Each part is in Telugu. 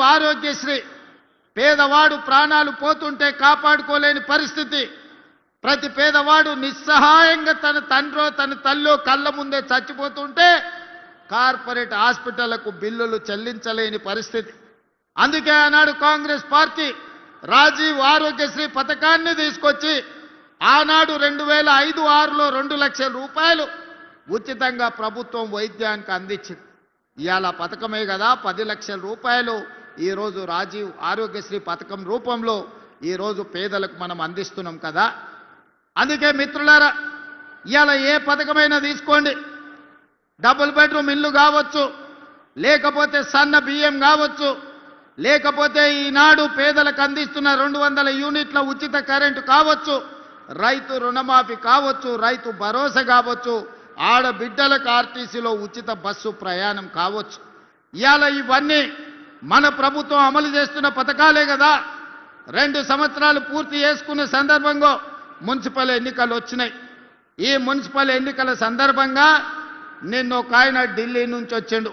రాజీవ్ ఆరోగ్యశ్రీ పేదవాడు ప్రాణాలు పోతుంటే కాపాడుకోలేని పరిస్థితి, ప్రతి పేదవాడు నిస్సహాయంగా తన తండ్రో తన తల్లో కళ్ళ ముందే చచ్చిపోతుంటే కార్పొరేట్ హాస్పిటళ్లకు బిల్లులు చెల్లించలేని పరిస్థితి. అందుకే ఆనాడు కాంగ్రెస్ పార్టీ రాజీవ్ ఆరోగ్యశ్రీ పథకాన్ని తీసుకొచ్చి ఆనాడు 2005-6లో 2 లక్షల రూపాయలు ఉచితంగా ప్రభుత్వం వైద్యానికి అందించింది. ఇవాళ పథకమే కదా 10 లక్షల రూపాయలు ఈరోజు రాజీవ్ ఆరోగ్యశ్రీ పథకం రూపంలో ఈరోజు పేదలకు మనం అందిస్తున్నాం కదా. అందుకే మిత్రులారా, ఇవాళ ఏ పథకమైనా తీసుకోండి, డబుల్ బెడ్రూమ్ ఇల్లు కావచ్చు, లేకపోతే సన్న బియ్యం కావచ్చు, లేకపోతే ఈనాడు పేదలకు అందిస్తున్న 200 యూనిట్ల ఉచిత కరెంటు కావచ్చు, రైతు రుణమాఫీ కావచ్చు, రైతు భరోసా కావచ్చు, ఆడబిడ్డలకు ఆర్టీసీలో ఉచిత బస్సు ప్రయాణం కావచ్చు. ఇవాళ ఇవన్నీ మన ప్రభుత్వం అమలు చేస్తున్న పథకాలే కదా. 2 సంవత్సరాలు పూర్తి చేసుకునే సందర్భంగా మున్సిపల్ ఎన్నికలు వచ్చినాయి. ఈ మున్సిపల్ ఎన్నికల సందర్భంగా నిన్న ఒక ఆయన ఢిల్లీ నుంచి వచ్చిండు.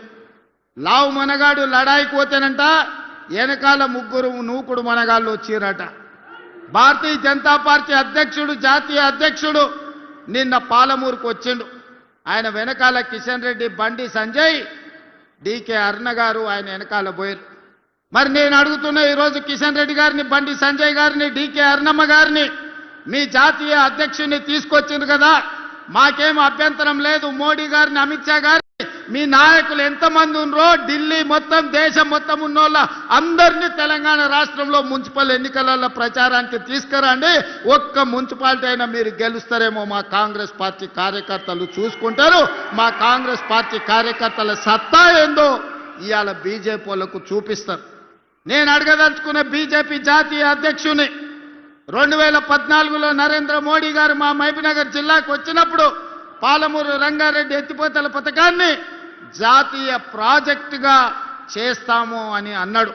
లావు మనగాడు లడాయికి పోతేనంట వెనకాల 3 నూకుడు మనగాళ్ళు వచ్చిరట. భారతీయ జనతా పార్టీ అధ్యక్షుడు, జాతీయ అధ్యక్షుడు నిన్న పాలమూరుకు వచ్చిండు. ఆయన వెనకాల కిషన్ రెడ్డి, బండి సంజయ్, డీకే అరుణ గారు ఆయన వెనకాల పోయారు. మరి నేను అడుగుతున్నా, ఈరోజు కిషన్ రెడ్డి గారిని, బండి సంజయ్ గారిని, డీకే అరుణమ్మ గారిని మీ జాతీయ అధ్యక్షుడిని తీసుకొచ్చింది కదా, మాకేం అభ్యంతరం లేదు. మోడీ గారిని, అమిత్ షా గారిని, మీ నాయకులు ఎంతమంది ఉన్నారో ఢిల్లీ మొత్తం, దేశం మొత్తం ఉన్నోళ్ళ అందరినీ తెలంగాణ రాష్ట్రంలో మున్సిపల్ ఎన్నికలలో ప్రచారానికి తీసుకురండి. ఒక్క మున్సిపాలిటీ అయినా మీరు గెలుస్తారేమో మా కాంగ్రెస్ పార్టీ కార్యకర్తలు చూసుకుంటారు. మా కాంగ్రెస్ పార్టీ కార్యకర్తల సత్తా ఏందో ఇవాళ బీజేపీ వాళ్ళకు చూపిస్తారు. నేను అడగదలుచుకున్న బీజేపీ జాతీయ అధ్యక్షుని 2014లో నరేంద్ర మోడీ గారు మా మహబూబ్నగర్ జిల్లాకు వచ్చినప్పుడు పాలమూరు రంగారెడ్డి ఎత్తిపోతల పథకాన్ని జాతీయ ప్రాజెక్టుగా చేస్తాము అని అన్నాడు.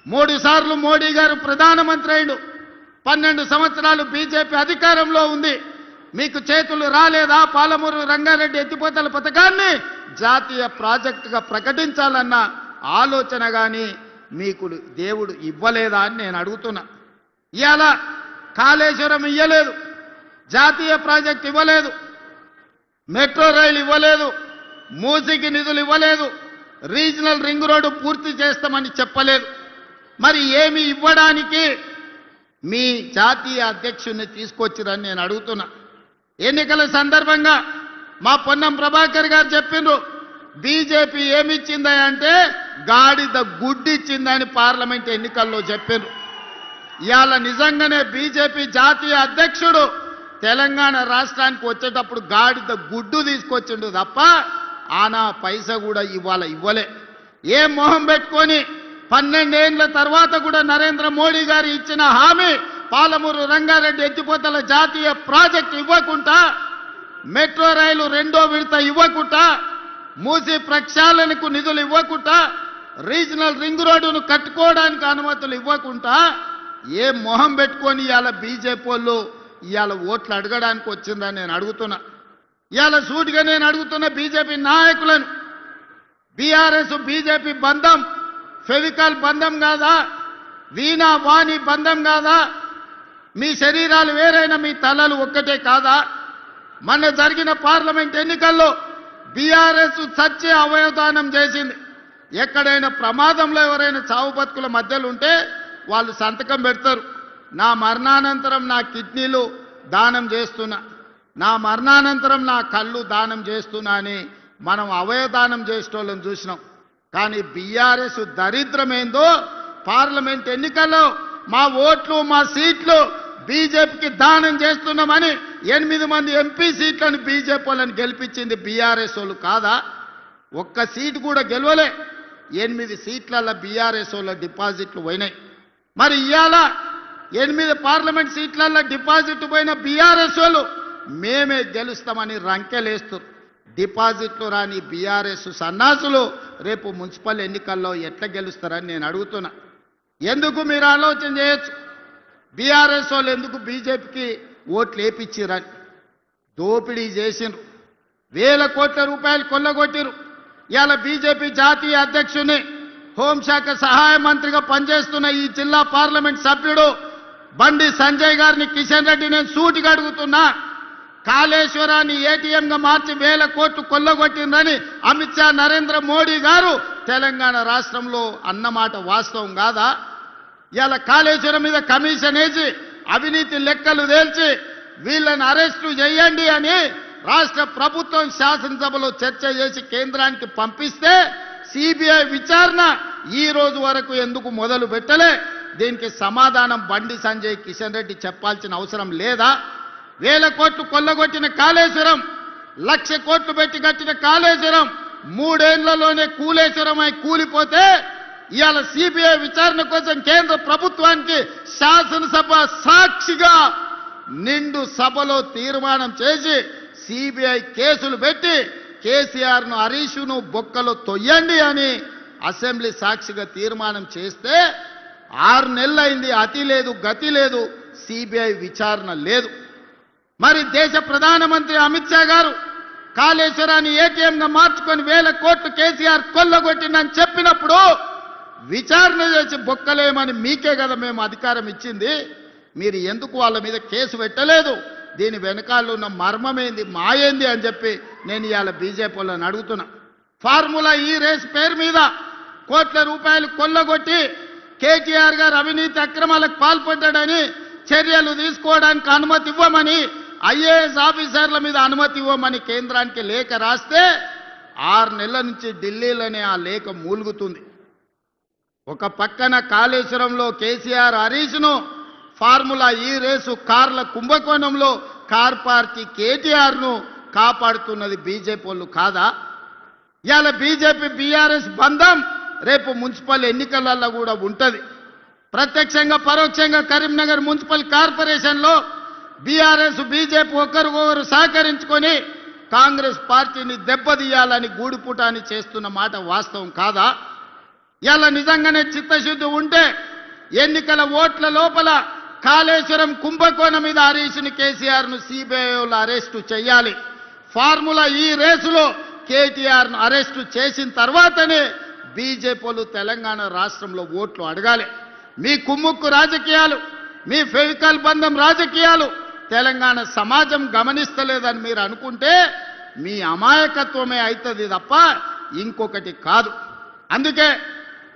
3 సార్లు మోడీ గారు ప్రధానమంత్రి అయ్యాడు. 12 సంవత్సరాలు బీజేపీ అధికారంలో ఉంది. మీకు చేతులు రాలేదా పాలమూరు రంగారెడ్డి ఎత్తిపోతల పథకాన్ని జాతీయ ప్రాజెక్టుగా ప్రకటించాలన్న ఆలోచన కానీ మీకు దేవుడు ఇవ్వలేదా అని నేను అడుగుతున్నా. ఇవాళ కాళేశ్వరం ఇవ్వలేదు, జాతీయ ప్రాజెక్ట్ ఇవ్వలేదు, మెట్రో రైలు ఇవ్వలేదు, మూసీకి నిధులు ఇవ్వలేదు, రీజనల్ రింగ్ రోడ్డు పూర్తి చేస్తామని చెప్పలేదు. మరి ఏమి ఇవ్వడానికి మీ జాతీయ అధ్యక్షుడిని తీసుకొచ్చిరని నేను అడుగుతున్నా. ఎన్నికల సందర్భంగా మా పొన్నం ప్రభాకర్ గారు చెప్పిండ్రు, బీజేపీ ఏమిచ్చిందా అంటే గాడిద గుడ్డిచ్చిందని పార్లమెంట్ ఎన్నికల్లో చెప్పిండ్రు. ఇవాళ నిజంగానే బీజేపీ జాతీయ అధ్యక్షుడు తెలంగాణ రాష్ట్రానికి వచ్చేటప్పుడు గాడిద గుడ్డు తీసుకొచ్చిండు తప్ప ఆనా పైసా కూడా ఇవాళ ఇవ్వలే. ఏ మొహం పెట్టుకొని 12 ఏళ్ల తర్వాత కూడా నరేంద్ర మోడీ గారు ఇచ్చిన హామీ పాలమూరు రంగారెడ్డి ఎత్తిపోతల జాతీయ ప్రాజెక్టు ఇవ్వకుండా, మెట్రో రైలు 2వ విడత ఇవ్వకుండా, మూసీ ప్రక్షాళనకు నిధులు ఇవ్వకుండా, రీజనల్ రింగ్ రోడ్డును కట్టుకోవడానికి అనుమతులు ఇవ్వకుండా ఏ మొహం పెట్టుకొని ఇవాళ బీజేపీ వాళ్ళు ఇవాళ ఓట్లు అడగడానికి వచ్చిందని నేను అడుగుతున్నా. ఇవాళ సూటిగా నేను అడుగుతున్న బీజేపీ నాయకులను, బీఆర్ఎస్ బీజేపీ బంధం ఫెవికాల్ బంధం కాదా? వీణా వాణి బంధం కాదా? మీ శరీరాలు వేరైనా మీ తలలు ఒక్కటే కాదా? మొన్న జరిగిన పార్లమెంట్ ఎన్నికల్లో బీఆర్ఎస్ చచ్చే అవయవదానం చేసింది. ఎక్కడైనా ప్రమాదంలో ఎవరైనా చావు బతుకుల మధ్యలో ఉంటే వాళ్ళు సంతకం పెడతారు, నా మరణానంతరం నా కిడ్నీలు దానం చేస్తున్నా, నా మరణానంతరం నా కళ్ళు దానం చేస్తున్నా అని మనం అవయవదానం చేసేటోళ్ళని చూసినాం. కానీ బీఆర్ఎస్ దరిద్రమేందో పార్లమెంట్ ఎన్నికల్లో మా ఓట్లు మా సీట్లు బీజేపీకి దానం చేస్తున్నామని 8 మంది ఎంపీ సీట్లను బీజేపీ వాళ్ళని గెలిపించింది బీఆర్ఎస్ వాళ్ళు కాదా? ఒక్క సీటు కూడా గెలవలే. 8 సీట్లలో బీఆర్ఎస్ వాళ్ళ డిపాజిట్లు పోయినాయి. మరి ఇవాళ 8 పార్లమెంట్ సీట్లలో డిపాజిట్ పోయిన బీఆర్ఎస్ వాళ్ళు మేమే గెలుస్తామని రంకెలేస్తారు. డిపాజిట్లు రాని బీఆర్ఎస్ సన్నాసులు రేపు మున్సిపల్ ఎన్నికల్లో ఎట్లా గెలుస్తారని నేను అడుగుతున్నా. ఎందుకు మీరు ఆలోచన చేయొచ్చు, బీఆర్ఎస్ వాళ్ళు ఎందుకు బీజేపీకి ఓట్లు వేపించారని. దోపిడీ చేసిండ్రు, వేల కోట్ల రూపాయలు కొల్లగొట్టిరు. ఇవాళ బీజేపీ జాతీయ అధ్యక్షుని హోంశాఖ సహాయ మంత్రిగా పనిచేస్తున్న ఈ జిల్లా పార్లమెంట్ సభ్యుడు బండి సంజయ్ గారిని కిషన్ రెడ్డి నేను సూటిగా అడుగుతున్నా. కాళేశ్వరాన్ని ఏటీఎంగా మార్చి 1000 కోట్లు కొల్లగొట్టిందని అమిత్ షా నరేంద్ర మోడీ గారు తెలంగాణ రాష్ట్రంలో అన్నమాట వాస్తవం కాదా? ఇలా కాళేశ్వరం మీద కమిషన్ వేసి అవినీతి లెక్కలు తేల్చి వీళ్ళని అరెస్టు చేయండి అని రాష్ట్ర ప్రభుత్వం శాసనసభలో చర్చ చేసి కేంద్రానికి పంపిస్తే సిబిఐ విచారణ ఈ రోజు వరకు ఎందుకు మొదలు పెట్టలే? దీనికి సమాధానం బండి సంజయ్ కిషన్ రెడ్డి చెప్పాల్సిన అవసరం లేదా? 1000 కోట్లు కొల్లగొట్టిన కాళేశ్వరం, 1,00,000 కోట్లు పెట్టి కట్టిన కాళేశ్వరం 3 ఏళ్లలోనే కూలేశ్వరమై కూలిపోతే ఇవాళ సిబిఐ విచారణ కోసం కేంద్ర ప్రభుత్వానికి శాసనసభ సాక్షిగా నిండు సభలో తీర్మానం చేసి సిబిఐ కేసులు పెట్టి కేసీఆర్ను హరీష్ను బొక్కలో తొయ్యండి అని అసెంబ్లీ సాక్షిగా తీర్మానం చేస్తే 6 నెలలైంది, అతి లేదు గతి లేదు, సిబిఐ విచారణ లేదు. మరి దేశ ప్రధానమంత్రి అమిత్ షా గారు కాళేశ్వరాన్ని ఏటీఎంగా మార్చుకొని 1000 కోట్లు కేసీఆర్ కొల్లగొట్టిందని చెప్పినప్పుడు విచారణ చేసి బొక్కలేమని మీకే కదా మేము అధికారం ఇచ్చింది. మీరు ఎందుకు వాళ్ళ మీద కేసు పెట్టలేదు? దీని వెనకాల ఉన్న మర్మమేంది, మాయేంది అని చెప్పి నేను ఇవాళ బీజేపీ వాళ్ళని అడుగుతున్నా. ఫార్ములా ఈ రేస్ పేరు మీద కోట్ల రూపాయలు కొల్లగొట్టి కేటీఆర్ గారు అవినీతి అక్రమాలకు పాల్పడ్డాడని చర్యలు తీసుకోవడానికి అనుమతి ఇవ్వమని, ఐఏఎస్ ఆఫీసర్ల మీద అనుమతి ఇవ్వమని కేంద్రానికి లేఖ రాస్తే 6 నెలల నుంచి ఢిల్లీలోనే ఆ లేఖ మూలుగుతుంది. ఒక పక్కన కాళేశ్వరంలో కేసీఆర్ హరీష్ను, ఫార్ములా ఈ రేసు కార్ల కుంభకోణంలో కార్ పార్టీ కేటీఆర్ను కాపాడుతున్నది బీజేపీ వాళ్ళు కాదా? ఇవాళ బీజేపీ బీఆర్ఎస్ బంధం రేపు మున్సిపల్ ఎన్నికలలో కూడా ఉంటుంది. ప్రత్యక్షంగా పరోక్షంగా కరీంనగర్ మున్సిపల్ కార్పొరేషన్లో బీఆర్ఎస్ బీజేపీ ఒకరికొకరు సహకరించుకొని కాంగ్రెస్ పార్టీని దెబ్బతీయాలని గూడుపుటాన్ని చేస్తున్న మాట వాస్తవం కాదా? ఇలా నిజంగానే చిత్తశుద్ధి ఉంటే ఎన్నికల ఓట్ల లోపల కాళేశ్వరం కుంభకోణం మీద హరీష్ను కేసీఆర్ను సిబిఐలో అరెస్టు చేయాలి. ఫార్ములా ఈ రేసులో కేటీఆర్ను అరెస్టు చేసిన తర్వాతనే బీజేపీలు తెలంగాణ రాష్ట్రంలో ఓట్లు అడగాలి. మీ కుమ్ముక్కు రాజకీయాలు, మీ ఫెవికల్ బంధం రాజకీయాలు తెలంగాణ సమాజం గమనిస్తలేదని మీరు అనుకుంటే మీ అమాయకత్వమే అవుతుంది తప్ప ఇంకొకటి కాదు. అందుకే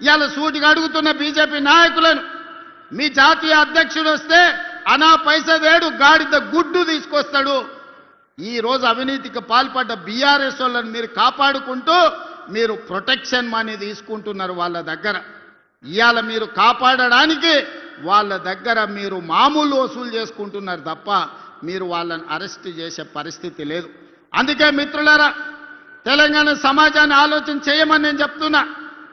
ఇవాళ సూటిగా అడుగుతున్న బీజేపీ నాయకులను, మీ జాతీయ అధ్యక్షుడు వస్తే అనా పైసా దేడు గాడిద గుడ్డు తీసుకొస్తాడు. ఈ రోజు అవినీతికి పాల్పడ్డ బీఆర్ఎస్ వాళ్ళని మీరు కాపాడుకుంటూ మీరు ప్రొటెక్షన్ మనీ తీసుకుంటున్నారు వాళ్ళ దగ్గర. ఇవాళ మీరు కాపాడడానికి వాళ్ళ దగ్గర మీరు మామూలు వసూలు చేసుకుంటున్నారు తప్ప మీరు వాళ్ళని అరెస్ట్ చేసే పరిస్థితి లేదు. అందుకే మిత్రులారా, తెలంగాణ సమాజాన్ని ఆలోచన చేయమని నేను చెప్తున్నా.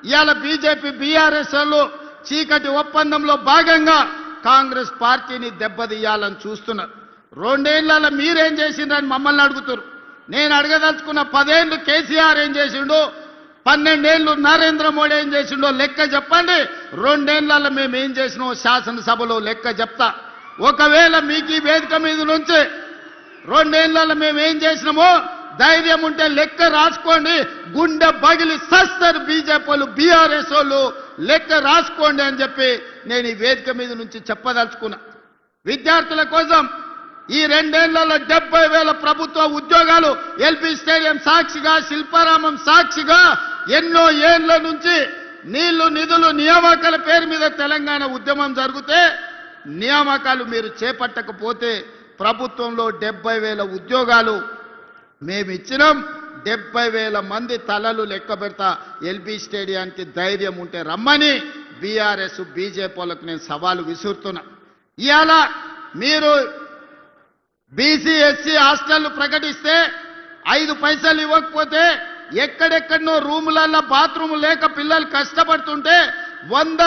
ఇవాళ బీజేపీ బీఆర్ఎస్ వాళ్ళు చీకటి ఒప్పందంలో భాగంగా కాంగ్రెస్ పార్టీని దెబ్బతీయాలని చూస్తున్నారు. 2 ఏళ్లలో మీరేం చేసిండ్రని మమ్మల్ని అడుగుతారు. నేను అడగదలుచుకున్న 10 ఏళ్ళు కేసీఆర్ ఏం చేసిండో, 12 ఏళ్ళు నరేంద్ర మోడీ ఏం చేసిండో లెక్క చెప్పండి. 2 ఏళ్లలో మేము ఏం చేసినామో శాసనసభలో లెక్క చెప్తా. ఒకవేళ మీకు ఈ వేదిక మీద నుంచి 2 ఏళ్లలో మేము ఏం చేసినామో ధైర్యం ఉంటే లెక్క రాసుకోండి. గుండె బగిలి సస్తారు బీజేపీ వాళ్ళు, బీఆర్ఎస్ వాళ్ళు, లెక్క రాసుకోండి అని చెప్పి నేను ఈ వేదిక మీద నుంచి చెప్పదలుచుకున్నా. విద్యార్థుల కోసం ఈ 2 ఏళ్లలో 70,000 ప్రభుత్వ ఉద్యోగాలు ఎల్బీ స్టేడియం సాక్షిగా, శిల్పారామం సాక్షిగా ఎన్నో ఏళ్ల నుంచి నీళ్లు నిధులు నియామకాల పేరు మీద తెలంగాణ ఉద్యమం జరిగితే నియామకాలు మీరు చేపట్టకపోతే ప్రభుత్వంలో 70,000 ఉద్యోగాలు మేము ఇచ్చినాం. 70,000 మంది తలలు లెక్క పెడతా. ఎల్బీ స్టేడియానికి ధైర్యం ఉంటే రమ్మని బీఆర్ఎస్ బీజేపీ వాళ్ళకు నేను సవాలు విసురుతున్నా. ఇవాళ మీరు బీసీ ఎస్సీ హాస్టళ్లు ప్రకటిస్తే 5 పైసలు ఇవ్వకపోతే ఎక్కడెక్కడనో రూములలో బాత్రూమ్ లేక పిల్లలు కష్టపడుతుంటే 100